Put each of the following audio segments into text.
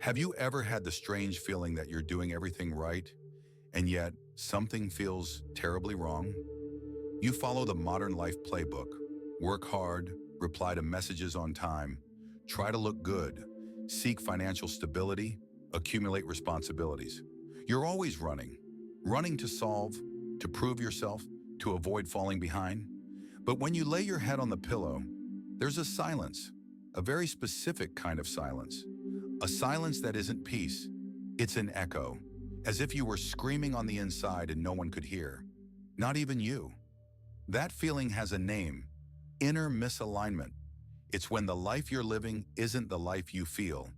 Have you ever had the strange feeling that you're doing everything right, and yet something feels terribly wrong? You follow the modern life playbook. Work hard, reply to messages on time, try to look good, seek financial stability, accumulate responsibilities. You're always running to solve, to prove yourself, to avoid falling behind. But when you lay your head on the pillow, there's a silence, a very specific kind of silence. A silence that isn't peace. It's an echo, as if you were screaming on the inside and no one could hear. Not even you. That feeling has a name: inner misalignment. It's when the life you're living isn't the life you feel.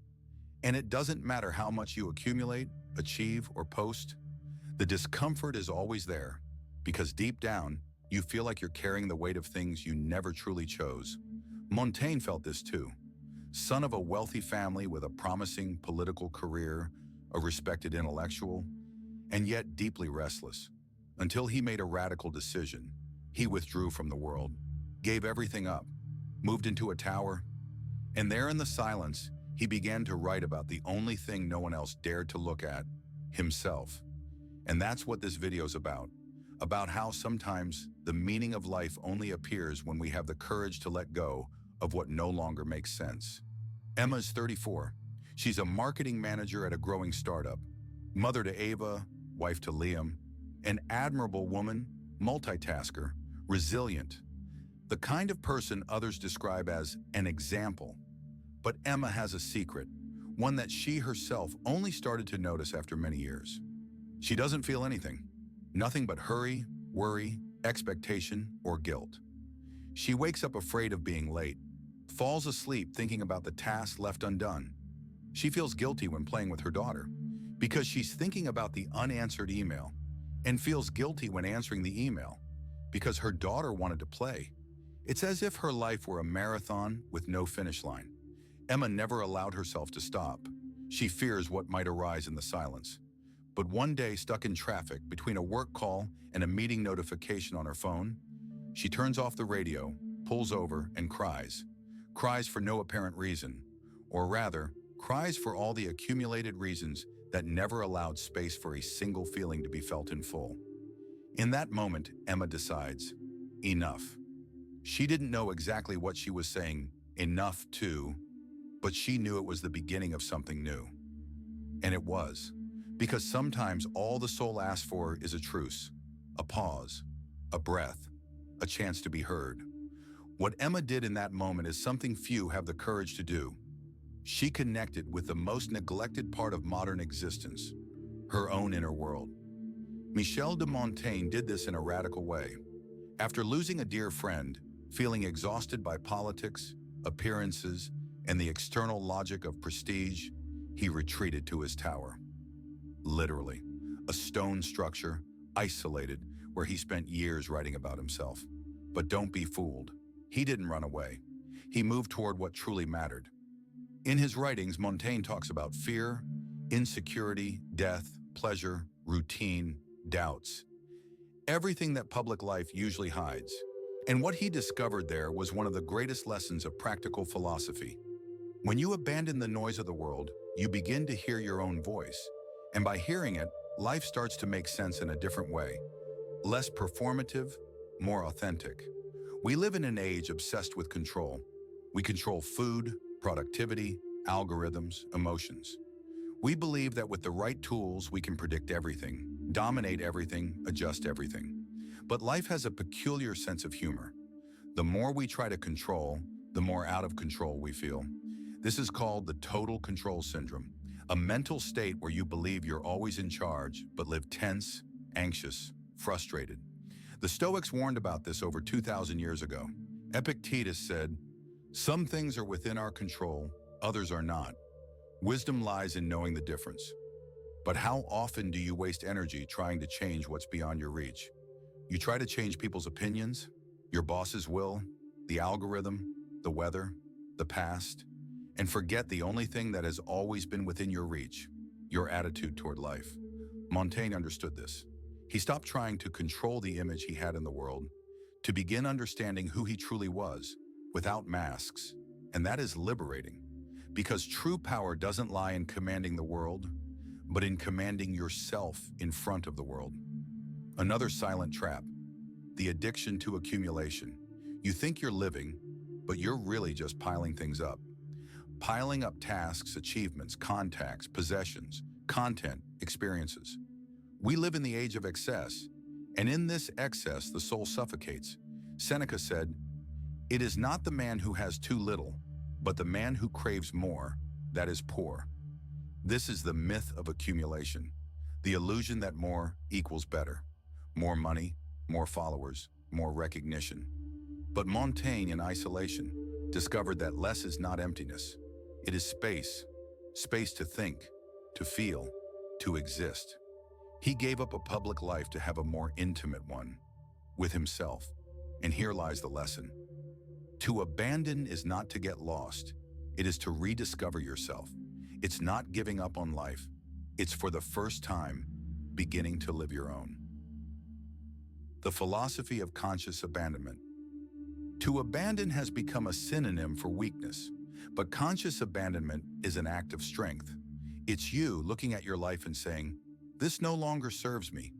And it doesn't matter how much you accumulate, achieve, or post. The discomfort is always there, because deep down, you feel like you're carrying the weight of things you never truly chose. Montaigne felt this too. Son of a wealthy family with a promising political career, a respected intellectual, and yet deeply restless. Until he made a radical decision. He withdrew from the world, gave everything up, moved into a tower, and there in the silence, he began to write about the only thing no one else dared to look at: himself. And that's what this video's about how sometimes the meaning of life only appears when we have the courage to let go of what no longer makes sense. Emma's 34. She's a marketing manager at a growing startup, mother to Ava, wife to Liam, an admirable woman, multitasker, resilient, the kind of person others describe as an example. But Emma has a secret, one that she herself only started to notice after many years. She doesn't feel anything, nothing but hurry, worry, expectation, or guilt. She wakes up afraid of being late, falls asleep thinking about the tasks left undone. She feels guilty when playing with her daughter because she's thinking about the unanswered email, and feels guilty when answering the email because her daughter wanted to play. It's as if her life were a marathon with no finish line. Emma never allowed herself to stop. She fears what might arise in the silence. But one day, stuck in traffic between a work call and a meeting notification on her phone, she turns off the radio, pulls over, and cries. Cries for no apparent reason, or rather, cries for all the accumulated reasons that never allowed space for a single feeling to be felt in full. In that moment, Emma decides, enough. She didn't know exactly what she was saying enough to, but she knew it was the beginning of something new. And it was, because sometimes all the soul asks for is a truce, a pause, a breath, a chance to be heard. What Emma did in that moment is something few have the courage to do. She connected with the most neglected part of modern existence, her own inner world. Michel de Montaigne did this in a radical way. After losing a dear friend, feeling exhausted by politics, appearances, and the external logic of prestige, he retreated to his tower. Literally, a stone structure, isolated, where he spent years writing about himself. But don't be fooled. He didn't run away. He moved toward what truly mattered. In his writings, Montaigne talks about fear, insecurity, death, pleasure, routine, doubts. Everything that public life usually hides. And what he discovered there was one of the greatest lessons of practical philosophy. When you abandon the noise of the world, you begin to hear your own voice. And by hearing it, life starts to make sense in a different way. Less performative, more authentic. We live in an age obsessed with control. We control food, productivity, algorithms, emotions. We believe that with the right tools, we can predict everything, dominate everything, adjust everything. But life has a peculiar sense of humor. The more we try to control, the more out of control we feel. This is called the total control syndrome, a mental state where you believe you're always in charge, but live tense, anxious, frustrated. The Stoics warned about this over 2,000 years ago. Epictetus said, "Some things are within our control, others are not. Wisdom lies in knowing the difference." But how often do you waste energy trying to change what's beyond your reach? You try to change people's opinions, your boss's will, the algorithm, the weather, the past, and forget the only thing that has always been within your reach, your attitude toward life. Montaigne understood this. He stopped trying to control the image he had in the world to begin understanding who he truly was, without masks, and that is liberating. Because true power doesn't lie in commanding the world, but in commanding yourself in front of the world. Another silent trap, the addiction to accumulation. You think you're living, but you're really just piling things up. Piling up tasks, achievements, contacts, possessions, content, experiences. We live in the age of excess, and in this excess, the soul suffocates. Seneca said, "It is not the man who has too little, but the man who craves more, that is poor." This is the myth of accumulation, the illusion that more equals better. More money, more followers, more recognition. But Montaigne, in isolation, discovered that less is not emptiness. It is space, space to think, to feel, to exist. He gave up a public life to have a more intimate one, with himself. And here lies the lesson. To abandon is not to get lost. It is to rediscover yourself. It's not giving up on life. It's for the first time beginning to live your own. The philosophy of conscious abandonment. To abandon has become a synonym for weakness, but conscious abandonment is an act of strength. It's you looking at your life and saying, "This no longer serves me."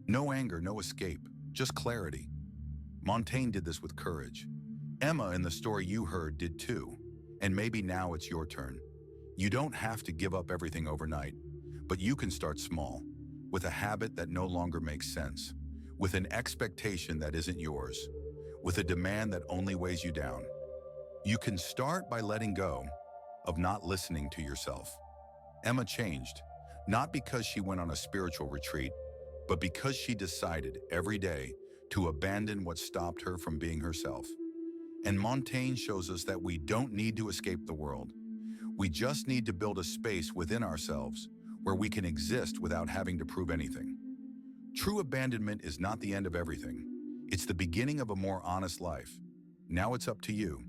No anger, no escape, just clarity. Montaigne did this with courage. Emma, in the story you heard, did too. And maybe now it's your turn. You don't have to give up everything overnight, but you can start small, with a habit that no longer makes sense, with an expectation that isn't yours, with a demand that only weighs you down. You can start by letting go of not listening to yourself. Emma changed, not because she went on a spiritual retreat, but because she decided every day to abandon what stopped her from being herself. And Montaigne shows us that we don't need to escape the world. We just need to build a space within ourselves where we can exist without having to prove anything. True abandonment is not the end of everything. It's the beginning of a more honest life. Now it's up to you.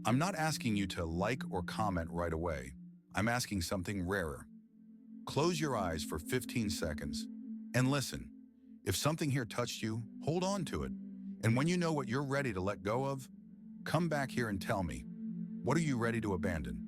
I'm not asking you to like or comment right away. I'm asking something rarer. Close your eyes for 15 seconds and listen. If something here touched you, hold on to it. And when you know what you're ready to let go of, come back here and tell me, what are you ready to abandon?